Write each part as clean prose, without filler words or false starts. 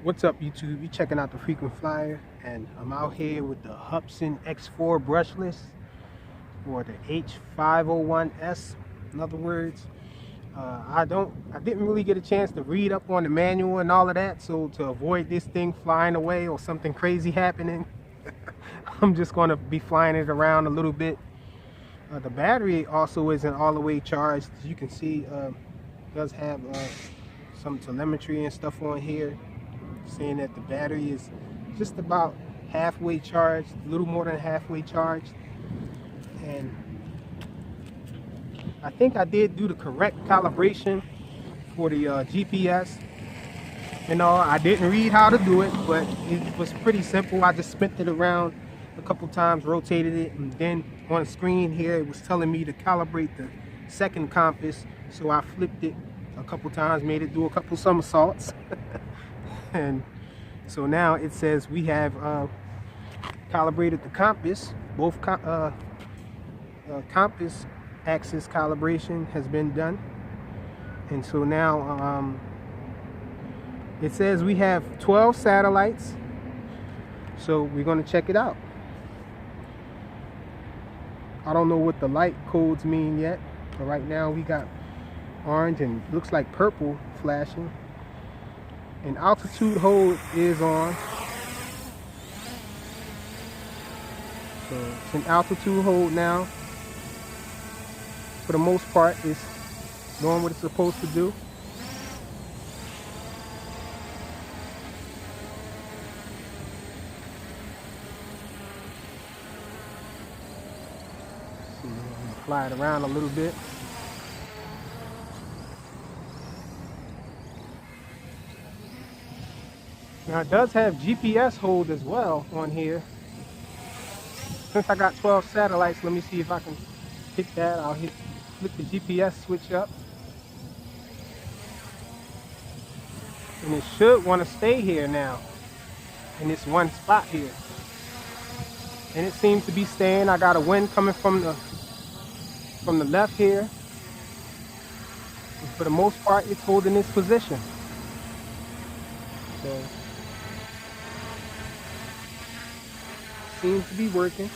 What's up, YouTube? You checking out the Frequent Flyer, and I'm out here with the Hubsan X4 brushless, or the H501S. In other words, I didn't really get a chance to read up on the manual and all of that. So to avoid this thing flying away or something crazy happening, I'm just going to be flying it around a little bit. The battery also isn't all the way charged. As you can see, it does have some telemetry and stuff on here, saying that the battery is just about halfway charged, a little more than halfway charged. And I think I did do the correct calibration for the GPS. You know, I didn't read how to do it, but it was pretty simple. I just spent it around a couple times, rotated it, and then on the screen here it was telling me to calibrate the second compass. So I flipped it a couple times, made it do a couple somersaults. And so now it says we have calibrated the compass. Both compass axis calibration has been done. And so now it says we have 12 satellites. So we're going to check it out. I don't know what the light codes mean yet, but right now we got orange and looks like purple flashing. And altitude hold is on. So it's in altitude hold now. For the most part, it's doing what it's supposed to do. So I'm gonna fly it around a little bit. Now it does have GPS hold as well on here. Since I got 12 satellites, let me see if I can hit that. I'll flip the GPS switch up. And it should want to stay here now, in this one spot here. And it seems to be staying. I got a wind coming from the left here. And for the most part, it's holding its position. So seems to be working.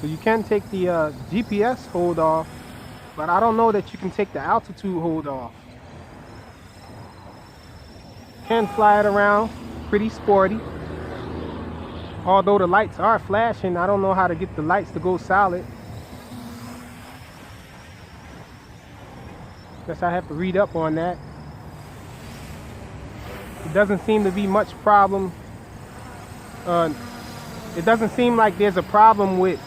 So you can take the GPS hold off, but I don't know that you can take the altitude hold off. Can fly it around pretty sporty. Although the lights are flashing, I don't know how to get the lights to go solid. Guess I have to read up on that. It doesn't seem to be much problem. It doesn't seem like there's a problem with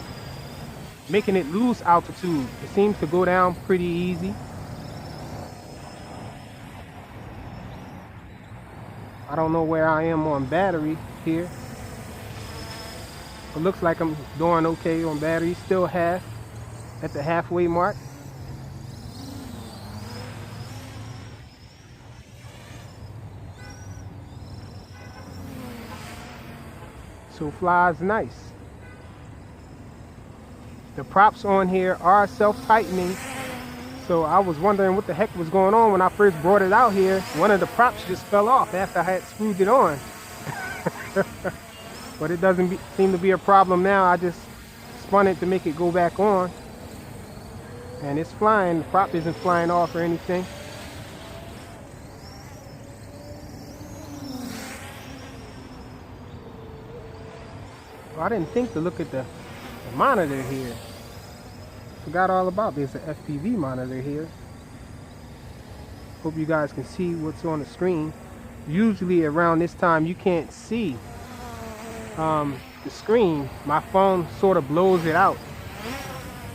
making it lose altitude. It seems to go down pretty easy. I don't know where I am on battery here. It looks like I'm doing okay on battery. Still half at the halfway mark. So flies nice. The props on here are self-tightening. So I was wondering what the heck was going on when I first brought it out here. One of the props just fell off after I had screwed it on. But it doesn't seem to be a problem now. I just spun it to make it go back on. And it's flying. The prop isn't flying off or anything. Well, I didn't think to look at the monitor here. Forgot all about there's an FPV monitor here. Hope you guys can see what's on the screen. Usually around this time you can't see the screen. My phone sort of blows it out.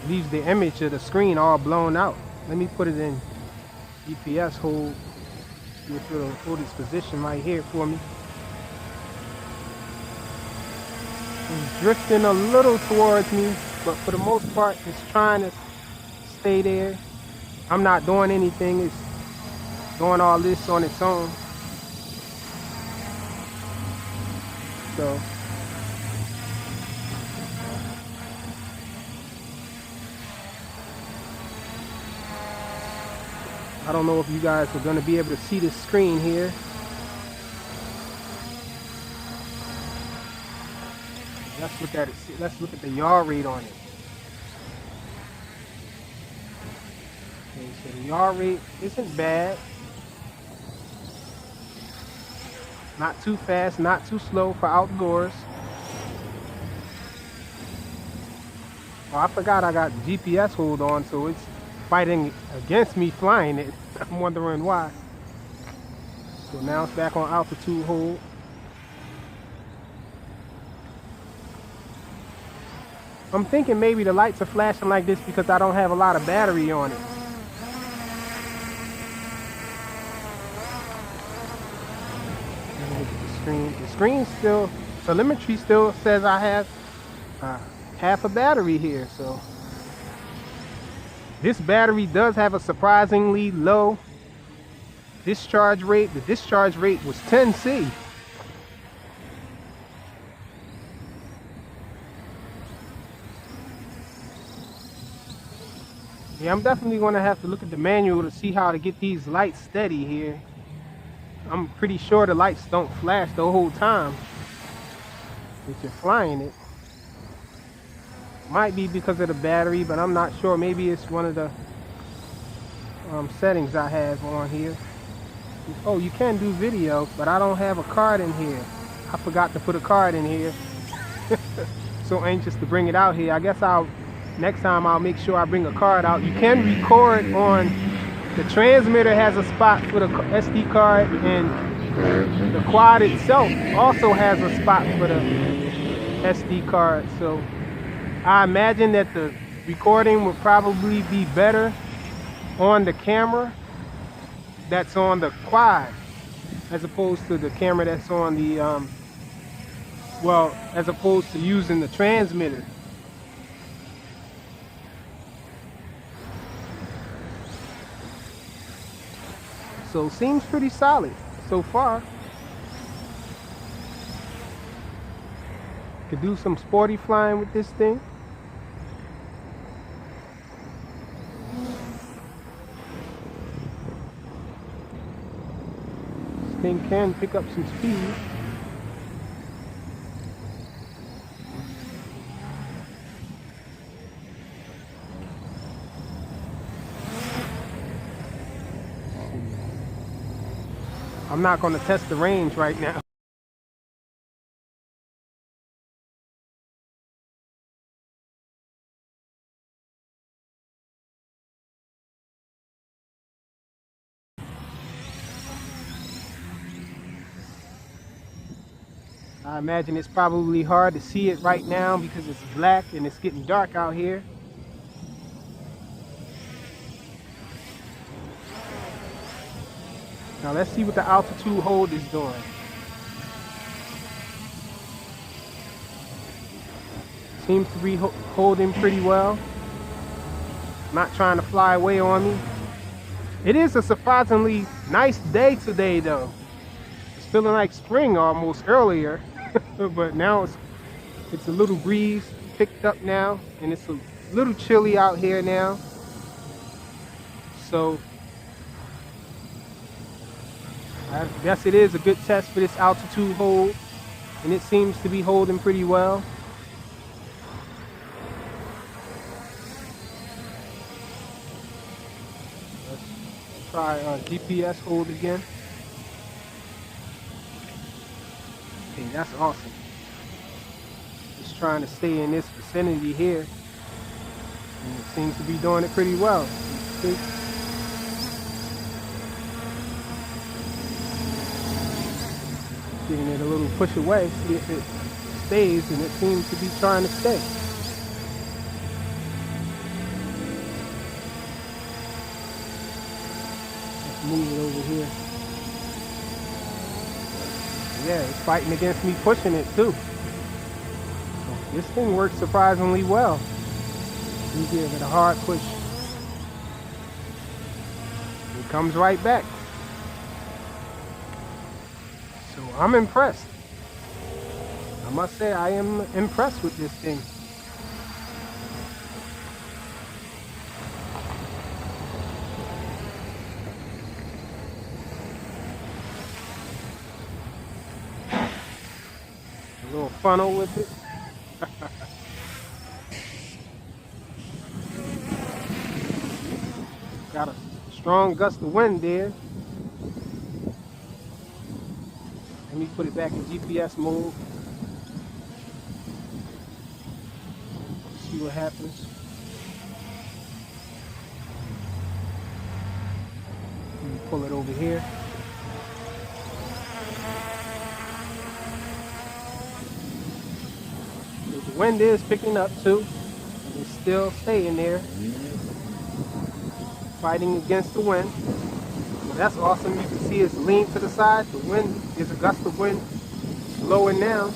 Leaves the image of the screen all blown out. Let me put it in GPS hold. See if it'll hold its position right here for me. It's drifting a little towards me, but for the most part it's trying to stay there. I'm not doing anything. It's doing all this on its own. So I don't know if you guys are going to be able to see this screen here. Let's look at it. Let's look at the yaw rate on it. Okay, so the yaw rate isn't bad. Not too fast, not too slow for outdoors. Oh, I forgot I got the GPS hold on, so it's fighting against me flying it. I'm wondering why. So now it's back on altitude hold. I'm thinking maybe the lights are flashing like this because I don't have a lot of battery on it. The screen still, telemetry still says I have half a battery here. So this battery does have a surprisingly low discharge rate. The discharge rate was 10C. Yeah, I'm definitely going to have to look at the manual to see how to get these lights steady here. I'm pretty sure the lights don't flash the whole time if you're flying it. Might be because of the battery, but I'm not sure. Maybe it's one of the settings I have on here. Oh, you can do video, but I don't have a card in here. I forgot to put a card in here. So anxious to bring it out here. I guess next time I'll make sure I bring a card out. You can record on the transmitter, has a spot for the SD card, and the quad itself also has a spot for the SD card. So I imagine that the recording would probably be better on the camera that's on the quad as opposed to the camera that's on the well, as opposed to using the transmitter. So seems pretty solid so far. Could do some sporty flying with this thing. This thing can pick up some speed. I'm not going to test the range right now. I imagine it's probably hard to see it right now because it's black and it's getting dark out here. Now let's see what the altitude hold is doing. Seems to be holding pretty well. Not trying to fly away on me. It is a surprisingly nice day today though. It's feeling like spring almost earlier. But now it's a little breeze picked up now, and it's a little chilly out here now. So I guess it is a good test for this altitude hold, and it seems to be holding pretty well. Let's try GPS hold again. Okay, that's awesome. Just trying to stay in this vicinity here, and it seems to be doing it pretty well. See? Giving it a little push away, see if it stays, and it seems to be trying to stay. Let's move it over here. Yeah, it's fighting against me pushing it too. So this thing works surprisingly well. You give it a hard push. It comes right back. So I'm impressed. I must say I am impressed with this thing. little funnel with it. Got a strong gust of wind there. Let me put it back in GPS mode. See what happens. Let me pull it over here. The wind is picking up too. It's still staying there, fighting against the wind. So that's awesome. You can see it's lean to the side. The wind is a gust of wind slowing down,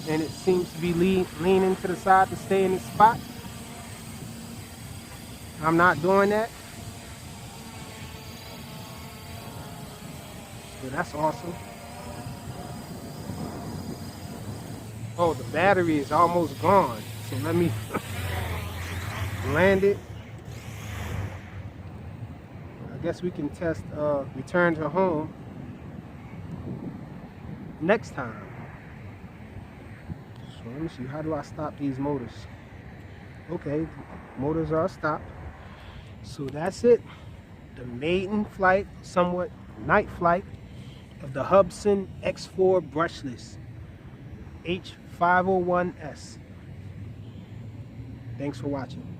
and it seems to be leaning to the side to stay in its spot. I'm not doing that. So that's awesome. Oh, the battery is almost gone. So let me land it. I guess we can test return to home next time. So let me see, how do I stop these motors? Okay, motors are stopped. So that's it. The maiden flight, somewhat night flight of the Hubsan X4 Brushless H501S. Thanks for watching.